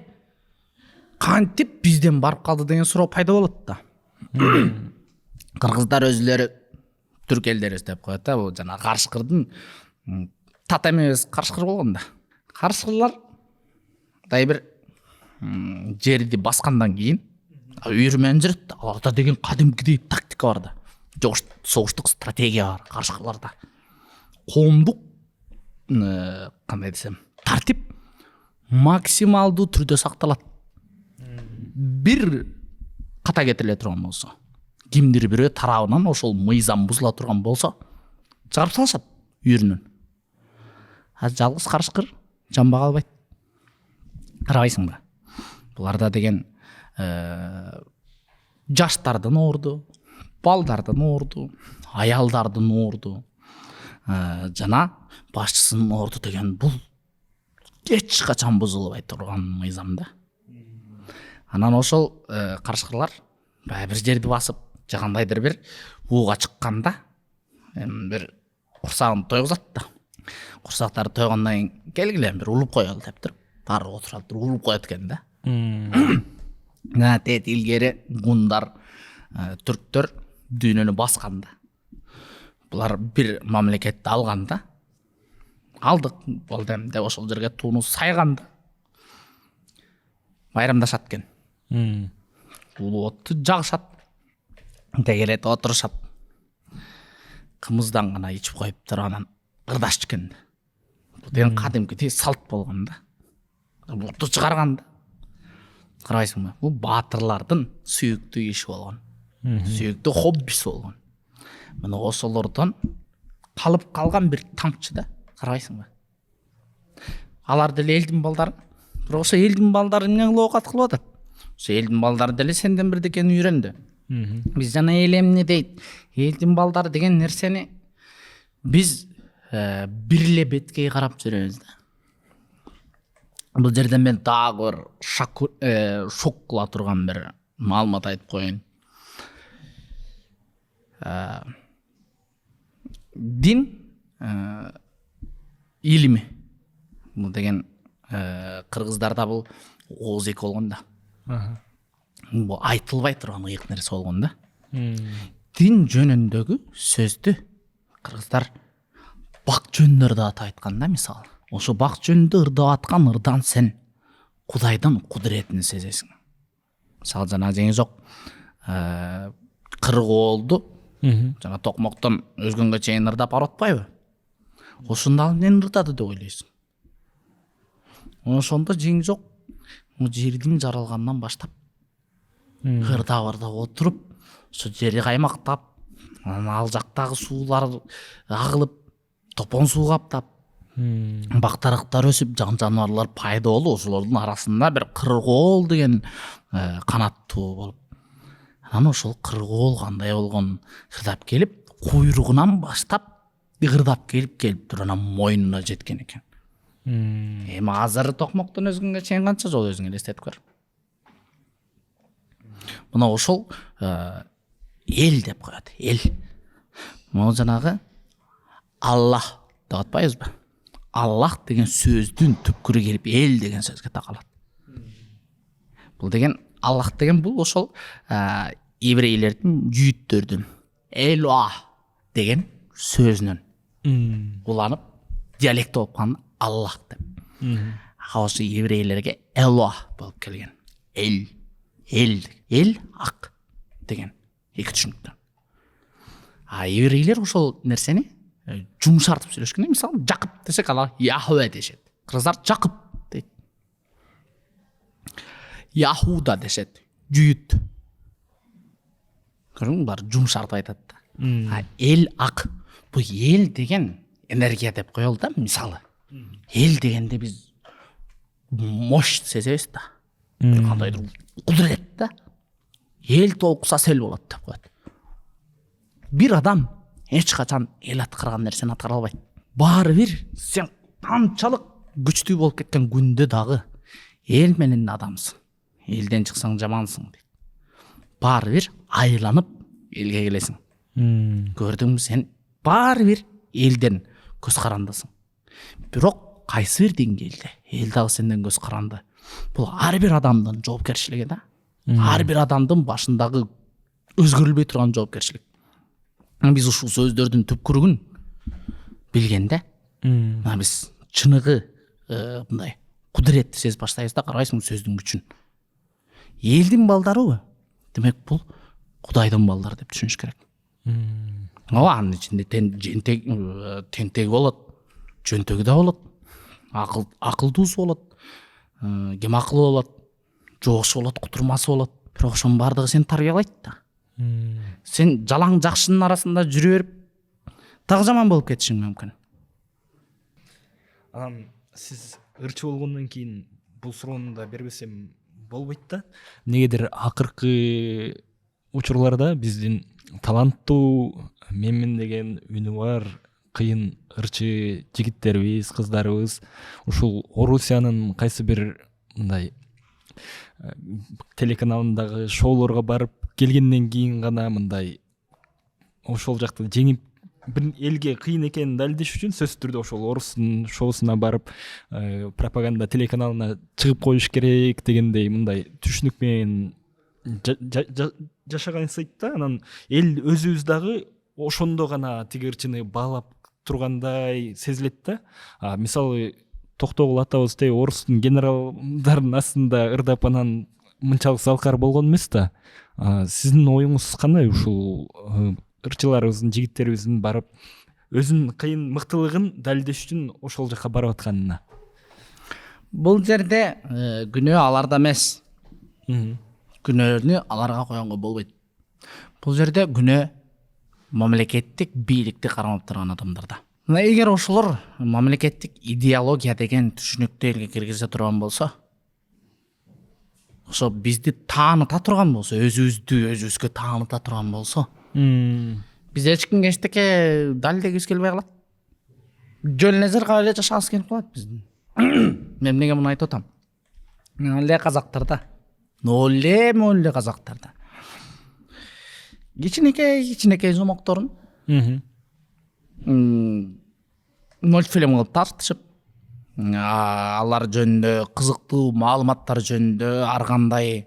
Speaker 1: кантип бизден барып калды деген суроо пайда болот да. Кыргыздар өзүлөрү түрк элдери деп коет да, бул жана карышкырдын тата эмес карышкыр болгон да. Карышкырлар дай бир жерди баскандан кийин үйрүмөн жүрөт. Аларда деген кадимкидей тактика бар да. Согуштук стратегия бар карышкырларда. Коомдук кандай десем, тартип максималдуу түрдө сакталат. Бир ката кетириле турган болсо, кимдир бирөө тарабынан ошол мыйзам бузула турган болсо, чыгарып салышат үйүрүнөн. Жалгыз карышкыр жамбак албайт. Карабайсыңбы? Буларда деген жаштардын оорду, балдардын оорду, аялдардын оорду, жана башчысынын оорду деген бул эч качан бузулбай турган мыйзам да. Анан ошол карышкырлар бир жерди басып, кандайдыр бир ууга чыкканда бир курсагын тойгузат да. Курсактары тойгондон кийин келгиле бир улуп коелу деп туруп, баары отурат, туруп улуп коет экен да. Тет илгери гундар, түрктөр дүйнөнү басканда, булар бир мамлекетти алганда, алдык болду эми деп ошол жерге тууну сайганда байрамдашат экен. Улуу отту жагышат, тегелет отурушат, кымыздан гана ичип коюптур, анан ырдашчу экен. Бул деген кадимкидей салт болгон да. Бутту чыгарганда карабайсыңбы? Бул баатырлардын сүйүктүү иши болгон, сүйүктүү хоббиси болгон. Мына ошолордон калып калган бир тамчы да, карабайсыңбы? Алар деле элдин балдары. Бирок ошо элдин балдары эмне кылып оокат кылып атат? Ошо элдин балдары деле сенден бирдекени үйрөндү. Биз жана эл эмне дейт? Элдин балдары деген нерсени биз бир эле беткей карап жүрөбүз да. Бул жерде мен дагы бир шок кыла турган бир маалымат айтып коеюн. Дин илими бул деген кыргыздарда бул ооз эки болгон да. Бул айтылбай турган ыйык нерсе болгон да. Дин жөнүндөгү сөздү кыргыздар бак жөнүндө ырдап айткан да, мисалы ошо бак жөнүндө ырдап аткан ырдан сен Кудайдын кудуретин сезесиң. Мисалы жана жеңи жок кыргоолду жана токмоктон өзгөнгө чейин ырдап барып атпайбы? Ошондо ал эмнени ырдады деп ойлойсуң? Ошондо жеңи жок жердин жаралганынан баштап ырдап отуруп, ошо жери каймактап, анан ал жактагы суулар агылып, топон суу каптап, бактарыктар өсүп, жан жаныбарлар пайда болуп, ошолордун арасында бир кыргоол деген канаттуу болуп, анан ошол кыргоол кандай болгон ырдап келип, куйругунан баштап ырдап келип туруп анан мойнуна жеткен экен. Эми азыр токмоктон өзгөнгө чейин канча жол өзүң элестетип көр. Мына ошол эл деп коет, эл. Могу жанагы Аллах деп атпайбызбы? Аллах деген сөздүн түпкүрү келип эл деген сөзгө такалат. Бул деген Аллах деген бул ошол еврейлердин, жүйүттөрдүн Элоа деген сөзүнөн уланып диалект болуп калган Аллах деп. Ошо еврейлерге Элоа болуп келген. Эл ак деген эки түшүнүктөн. Еврейлер ошол нерсени жумшартып сүйлөшкөн. Мисалы Жакып десек, алар Яхве дешет. Кыргыздар Жакып дейт. Яхуда дешет, жүйүт. Көрүң, бар жумшартып айтат да. Эл ак. Бул эл деген энергия деп коелу да, мисалы. Эл дегенде биз мощь сезебиз да. Кандайдыр кудурет да. Эл толкуса сел болот деп коет. Бир адам эч качан эл аткарган нерсени аткара албайт. Баары бир сен канчалык күчтүү болуп кеткен күндө дагы эл менен адамсың. Элден чыксаң жамансың дейт. Баары бир айланып элге келесиң. Көрдүңбү, сен баары бир элден көз карандысың. Бирок кайсы бир деңгээлде эл дагы сенден көз каранды. Бул ар бир адамдын жоопкерчилиги да. Ар бир адамдын башындагы өзгөрүлбөй турган жоопкерчилик. Биз ушул сөздөрдүн түпкүрүгүн билгенде, биз чыныгы мындай кудуретти сезип баштайбыз да, карабайсың сөздүн күчүн. Элдин балдарыбы? Демек бул Кудайдын балдары деп түшүнүш керек. Анын ичинде тентеги болот, жөнтөгү да болот, акылдуусу болот, кем акылы болот, жоокшу болот, кутурмасы болот. Бирок ошонун баардыгы сени тарбиялайт да. Сен жалаң жакшынын арасында жүрө берип, дагы жаман болуп кетишиң мүмкүн.
Speaker 2: Анан сиз ырчы болгондон кийин бул суроону да бербесем болбойт да. Негедир акыркы учурларда биздин таланттуу, менмен деген үнү бар, кыйын ырчы жигиттерибиз, кыздарыбыз ушул Орусиянын кайсы бир мындай телеканалындагы шоулорго барып келгенден кийин гана мындай ошол жакта жеңип бир элге кыйын экенин далилдеш үчүн сөзсүз түрдө ошол орустун шоусуна барып пропаганда телеканалына чыгып коюш керек дегендей мындай түшүнүк менен жашагансыйт да. Анан эл өзүбүз дагы ошондо гана тиги ырчыны баалап тургандай сезилет да. Мисалы Токтогул атабыз орустун генералдардын астында ырдап анан мынчалык залкар болгон эмес да. Сиздин оюңуз кандай ушул ырчыларыбыздын, жигиттерибиздин барып өзүнүн кыйын мыктылыгын далилдеш үчүн ошол жака барып атканына?
Speaker 1: Бул жерде күнөө аларда эмес. Күнөөнү аларга койгонго болбойт. Бул жерде күнөө мамлекеттик бийликти кармап турган адамдарда. Эгер ошолор мамлекеттик идеология деген түшүнүктү элге киргизе турган болсо, ошо бизди тааныта турган болсо, өзүбүзгө тааныта турган болсо, биз эч кимге эчтеке далилдегибиз келбей калат. Жөн эле зыркап эле жашагыбыз келип калат биздин. Мен эмнеге муну айтып атам? Эле казактарда, эле казактарда кичинекей жомокторун мультфильм кылып тартышып, алар жөнүндө кызыктуу маалыматтар жөнүндө ар кандай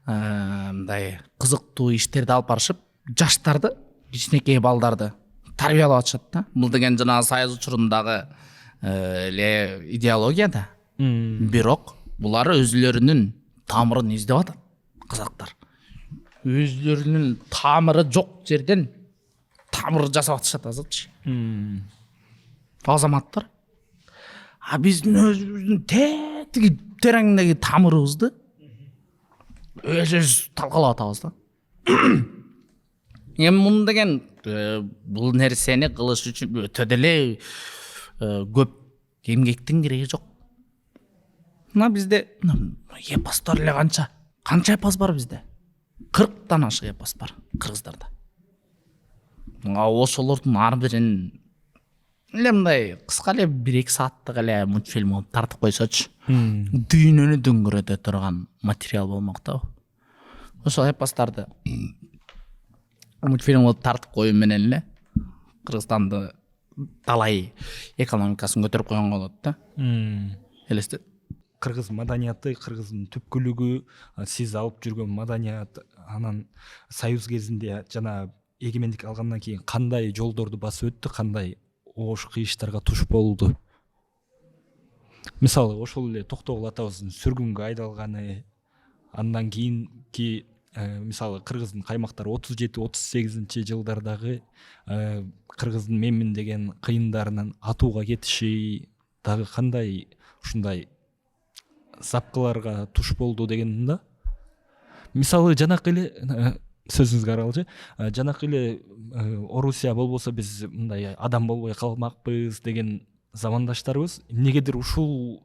Speaker 1: мындай кызыктуу иштерди алып барышып, жаштарды, кичинекей балдарды тарбиялап атышат да. Бул деген жанагы Союз учурундағы эле идеология да. Бирок булар өзүлөрүнүн тамырын издеп атат казактар. Өзүлөрүнүн тамыры жок жерден тамыр жасап атышат азырчы. Азаматтар. А биздин өзүбүздүн тетиги тереңдеги тамырыбызды өзүбүз талкалап атабыз да. Эми муну деген бул нерсени кылыш үчүн өтө деле көп эмгектин кереги жок. Мына бизде эпостор эле канча эпос бар бизде? 40тан ашык эпос бар кыргыздарда. Ошолордун ар бирин эле мындай кыска эле 1-2 сааттык эле мультфильм болуп тартып койсочу, дүйнөнү дөңгөрөтө турган материал болмок да. Ошол эпостарды мультфильм болуп тартып коюу менен эле Кыргызстанды талай экономикасын көтөрүп койгонго болот да. Элестет.
Speaker 2: Кыргыз маданияты, кыргыздын түпкүлүгү, сиз алып жүргөн маданият, анан союз кезинде жана эгемендик алгандан кийин кандай жолдорду басып өттү, кандай оош кыйыштарга туш болду? Мисалы ошол эле Токтогул атабыздын сүргүнгө айдалганы, андан кийинки мисалы кыргыздын каймактары 37-38 жылдардагы кыргыздын менмин деген кыйындарынан атууга кетиши дагы кандай ушундай запкаларга туш болду дегендин да. Мисалы жанакы эле сөзүңүзгө аралчы, жанакы эле Орусия болбосо биз мындай адам болбой калмакпыз деген замандаштарыбыз эмнегедир ушул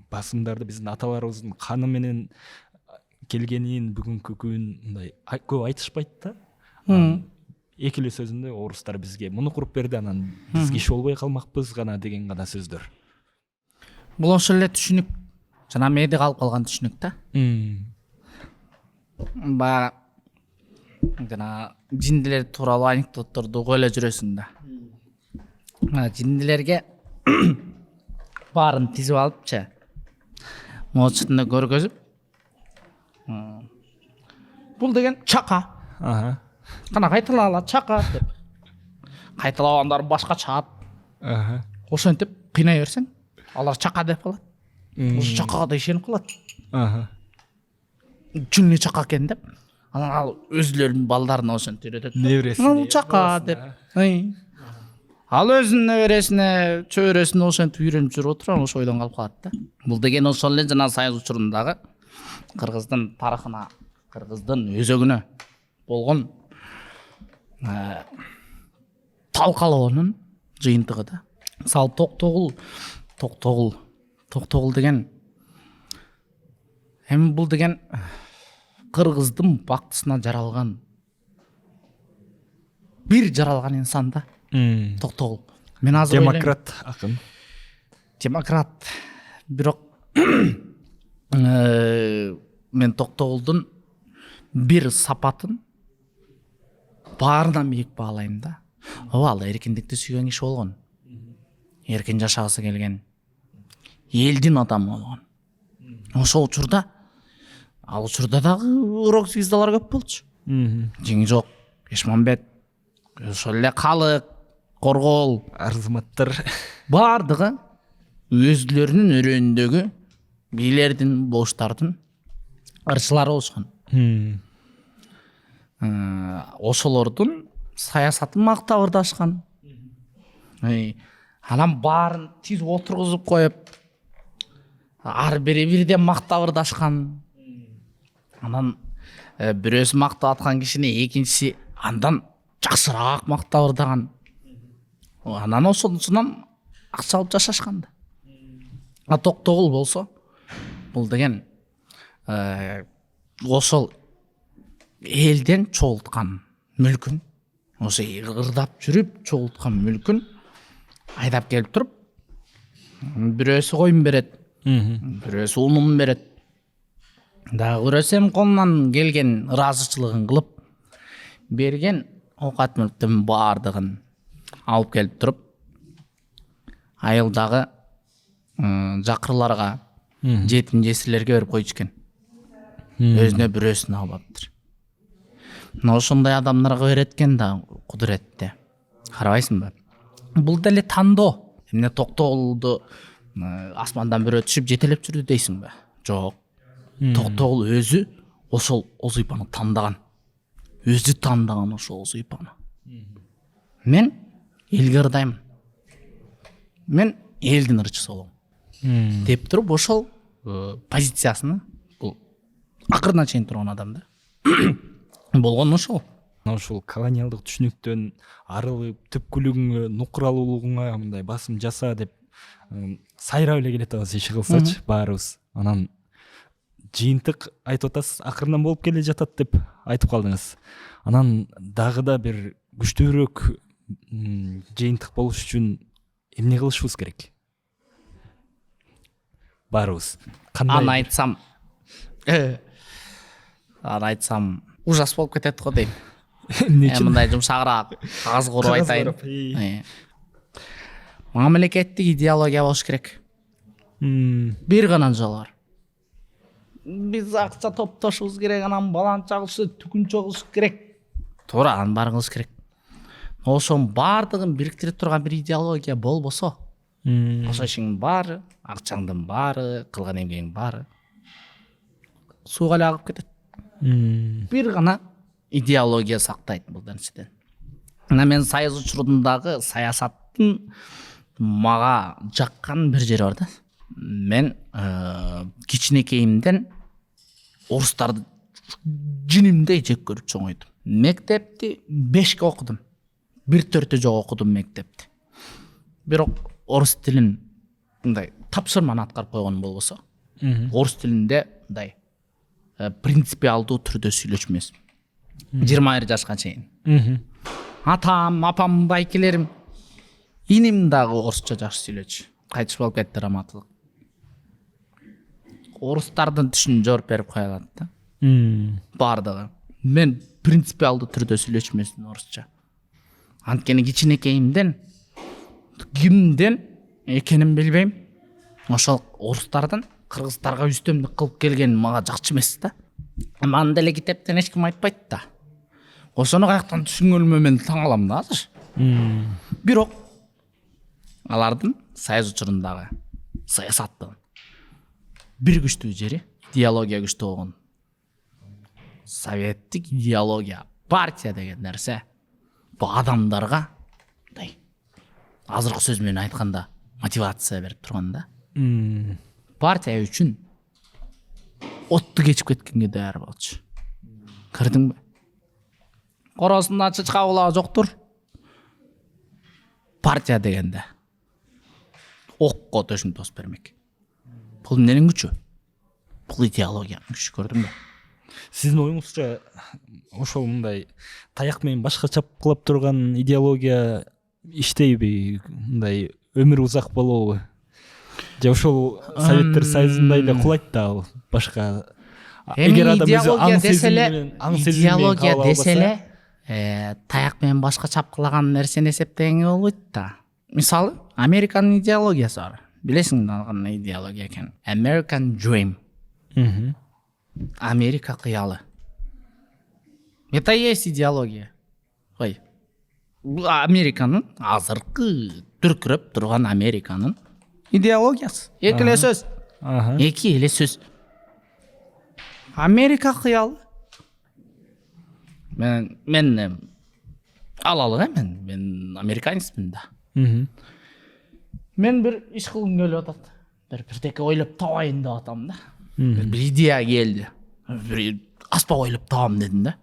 Speaker 2: басымдарды биздин аталарыбыздын каны менен келгенин бүгүнкү күн мындай көп айтышпайт да. Эки эле сөзүндө орустар бизге муну куруп берди, анан биз киши болбой калмакпыз гана деген гана сөздөр.
Speaker 1: Бул ошол эле түшүнүк, жана медиа калып калган түшүнүк да. Баягы жана жиндилер тууралуу анекдотторду угуп эле жүрөсүң да. Жиндилерге баарын тизип алыпчы, могу үстүндө көргөзүп, бул деген чака. Кана кайталала чака деп. Кайталагандар башкача. Ошентип кыйнай берсең, алар чака деп калат. Ошо чакага да ишенип калат. Чын эле чака экен деп. Анан ал өзүлөрүнүн балдарына ошентип үйрөтөт.
Speaker 2: Небересине.
Speaker 1: Чака деп. Ал өзүнүн небересине, чөбөрөсүнө ошентип үйрөнүп жүрүп отуруп, ошо ойдон калып калат да. Бул деген ошол эле жана Союз учурундагы Кыргыздын тарыхына, Кыргыздын өзөгүнө болгон талкалоонун жыйынтыгы да. Мисалы Токтогул деген эми бул деген Кыргыздын бактысына жаралган бир жаралган инсан да. Токтогул. Мен азыр
Speaker 2: демократ акын.
Speaker 1: Демократ. Бирок мен Токтогулдун бир сапатын баарынан бийик баалайм да. Ал эркиндикти сүйгөн киши болгон. Эркин жашагысы келген. Элдин адамы болгон. Ошол учурда дагы рок звездалар көп болчу. Жеңжок, Эшмамбет, ошол эле Калык, Коргол,
Speaker 2: Арзыматтар
Speaker 1: бардыгы өзүлөрүнүн өрөөндөгү бийлердин, болуштардын ырчылары болушкан. Ошолордун саясатын мактап ырдашкан. Анан баарын тизип отургузуп коюп, ар бири бирден мактап ырдашкан. Анан бирөөсү мактап аткан кишини экинчиси андан жакшыраак мактап ырдаган. Анан ошонусунан акча алып жашашкан да. Токтогул болсо, бул деген ошол элден чогулткан мүлкүн, ошо ырдап жүрүп чогулткан мүлкүн айдап келип туруп, бирөөсү коюн берет, бирөөсү унун берет. Дагы бирөөсү эми колунан келген ыраазычылыгын кылып берген оокат мүлктүн баардыгын алып келип туруп, айылдагы жакырларга, жетим жесирлерге берип койчу экен. Өзүнө бирөөсүн албаптыр. Ошондой адамдарга берет экен да кудуретти. карабайсыңбы? Бул деле тандоо. Эмне Токтогулду асмандан бирөө түшүп жетелеп жүрдү дейсиңби? Жок. Токтогул өзү ошол Озуйпаны тандаган. Өзү тандаган ошол Озуйпаны. Мен элге ырдаймын. Мен элдин ырчысы болом. Деп туруп ошол позициясыны бул акырына чейин турган адам да. Болгон ошол.
Speaker 2: Ошол колониалдык түшүнүктөн арылып, түпкүлүгүңө, нукуралуулугуңа мындай басым жаса деп сайрап эле келатабыз иши кылсачы баарыбыз. Анан жыйынтык айтып атасыз, акырынан болуп келе жатат деп айтып калдыңыз. Анан дагы да бир күчтүүрөөк жыйынтык болуш үчүн эмне кылышыбыз керек? Баарыбыз кандай?
Speaker 1: Аны айтсам ужас болуп кетет го дейм.
Speaker 2: Эмне үчүн?
Speaker 1: Мындай жумшагыраак кагаз куруп айтайын. Мамлекеттик идеология болуш керек. Бир гана жол бар. Биз акча топтошубуз керек, анан баланс чагышы, түкүнчө кылыш керек. Туура, анын баарын кылыш керек. Ошонун баардыгын бириктире турган бир идеология болбосо, ошо ишиңдин баары, акчаңдын баары, кылган эмгегиңдин баары сууга эле агып кетет. Бир гана идеология сактайт бул нерседен. Анан мен Союз учурундағы саясаттын мага жаккан бир жери бар да. Мен кичинекейимден орустарды жинимдей жек көрүп чоңойдум. Мектепти 5ке окудум. 1/4 жок окудум мектепти. Бирок орус тилин мындай тапшырманы аткарып койгон болбосо, орус тилинде мындай принципиалдуу түрдө сүйлөчү эмесмин. 21 жашка чейин. Атам, апам, байкелерим, иним дагы орусча жакшы сүйлөчү. Кайтыш болуп кетти раматылык. Орустардын түшүнүн жооп берип кое алат да. Бардыгы. Мен принципиалдуу түрдө сүйлөчү эмесмин орусча. Анткени кичинекейимден кимден экенин билбейм. Ошол орустардан кыргыздарга үстөмдүк кылып келген мага жакчы эмес да. Маны деле китептен эч ким айтпайт да. Ошону каяктан түшүнгөнүмө мен таң калам да азыр. Бирок алардын Союз учурундагы саясаттын бир күчтүү жери идеология күчтүү болгон. Советтик идеология, партия деген нерсе бул адамдарга мындай азыркы сөз менен айтканда мотивация берип турган да. Партия үчүн отту кечип кеткенге даяр болчу. Кырдыңбы? Коросунда чычка кулагы жоктур. Партия дегенде окко төшүн тосуп бермек. Бул эмненин күчү? Бул идеологиянын күчү, көрдүңбү?
Speaker 2: Сиздин оюңузча ошол мындай таяк менен башка чапкылап турган идеология иштейби? Мындай өмүр узак болобу? Же ошол Советтер Союзундай эле кулайт да башка? Эгер адам өзү
Speaker 1: идеология деселе, таяк менен башка чапкылаган нерсени эсептегенге болбойт да. Мисалы, Американын идеологиясы бар. Билесиң кандай идеология экен? American Dream. Америка кыялы. Это и есть идеология. Ой. Бул Американын азыркы дүркүрөп турган Американын идеологиясы. Эки эле сөз. Эки эле сөз. Америка кыялы. Мен алалы мен американецмин да. Мен бир иш кылгым келип атат. Бирдеке ойлоп табайын деп атам да. Бир идея келди. Бир аспап ойлоп табам дедим да.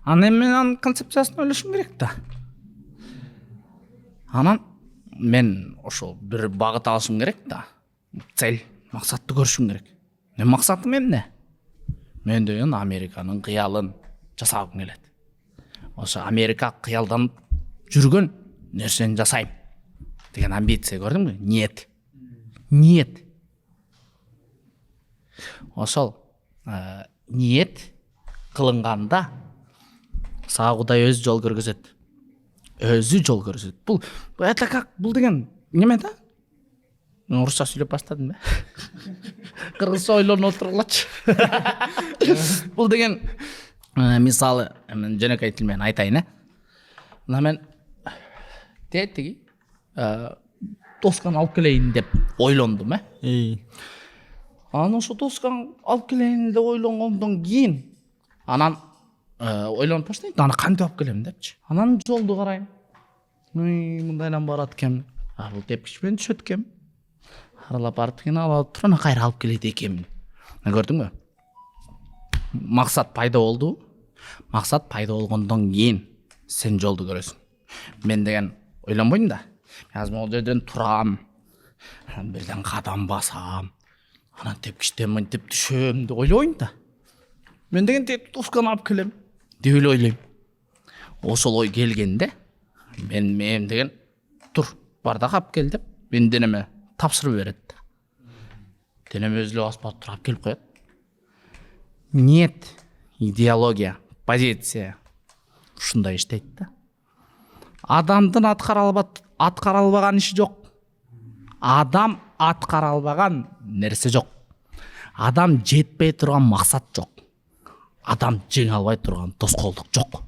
Speaker 1: Анан мен анын концепциясын ойлошум керек да. Анан мен ошол бир багыт алышым керек да. Цель, максатты көрүшүм керек. Мен максатым эмне? Мен деген Американын кыялын жасагым келет. Ошо Америка кыялданып жүргөн нерсени жасайм деген амбиция, көрдүңбү? Ниет. Ошол ниет кылынганда сага Кудай өзү жол көргөзөт. Бул это как? Бул деген неме да? Мен орусча сүйлөп баштадым да. Кыргызча ойлонуп отургулачы. Бул деген мисалы, мен жөнөкөй тил менен айтайын, Ана мен тетиги тосканы алып келейин деп ойлондум анан ошо тосканы алып келейин деп ойлонгондон кийин анан ойлонуп баштайм аны кантип алып келем депчи. Анан жолду карайм, мындайдан барат экен, бул тепкич менен түшөт экен, аралап барып экен, алып туруп анан кайра алып келет экенмин. Көрдүңбү? Максат пайда болду. Максат пайда болгондон кийин сен жолду көрөсүң. Мен деген ойлонбойм да. Азыр могул жерден турам, анан бирден кадам басам, анан тепкичтен мынтип түшөм деп ойлобойм да. Мен деген тек тосканы алып келем деп эле ойлойм. Ошол ой келгенде мен деген тур, бар да алып кел деп мен денеме тапсырып берет да. Денеме өзү эле басып барып туруп алып келип коет. Ниет, идеология, позиция ушундай иштейт да. Адамдын аткара албаган иши жок. Адам аткара албаган нерсе жок. Адам жетпей турган максат жок. Адам жеңе албай турган тоскоолдук жок.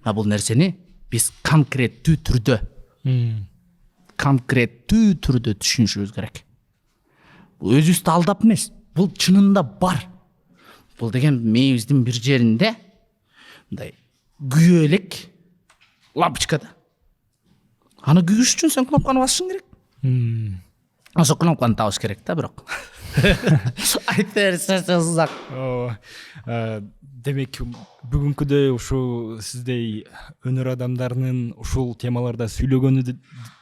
Speaker 1: Бул нерсени биз конкреттүү түрдө түшүнүшүбүз керек. Бул өзүбүздү алдап эмес, бул чынында бар. Бул деген мээбиздин бир жеринде мындай күйө элек лампочка да. Аны күйгүш үчүн сен кнопканы басышың керек. Ошо кнопканы табыш керек да, бирок. Айта берсең узак.
Speaker 2: Демек бүгүнкүдөй ушул сиздей өнөр адамдарынын ушул темаларда сүйлөгөнү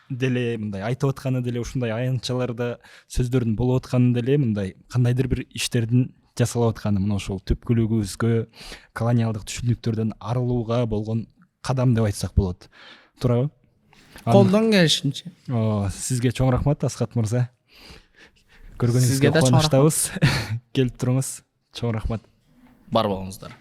Speaker 2: деле, мындай айтып атканы деле, ушундай аянтчаларда сөздөрдүн болуп атканы деле, мындай кандайдыр бир иштердин жасалып атканы, мына ушул түпкүлүгүбүзгө колониалдык түшүнүктөрдөн арылууга болгон кадам деп айтсак болот. Туурабы?
Speaker 1: Колдон келишинче.
Speaker 2: Сизге чоң рахмат, Аскат мырза.
Speaker 1: Сизге
Speaker 2: Көргөнүңүзгө
Speaker 1: да чоң
Speaker 2: кубанычтабыз. Келип туруңуз. Чоң рахмат.
Speaker 1: Бар болуңуздар.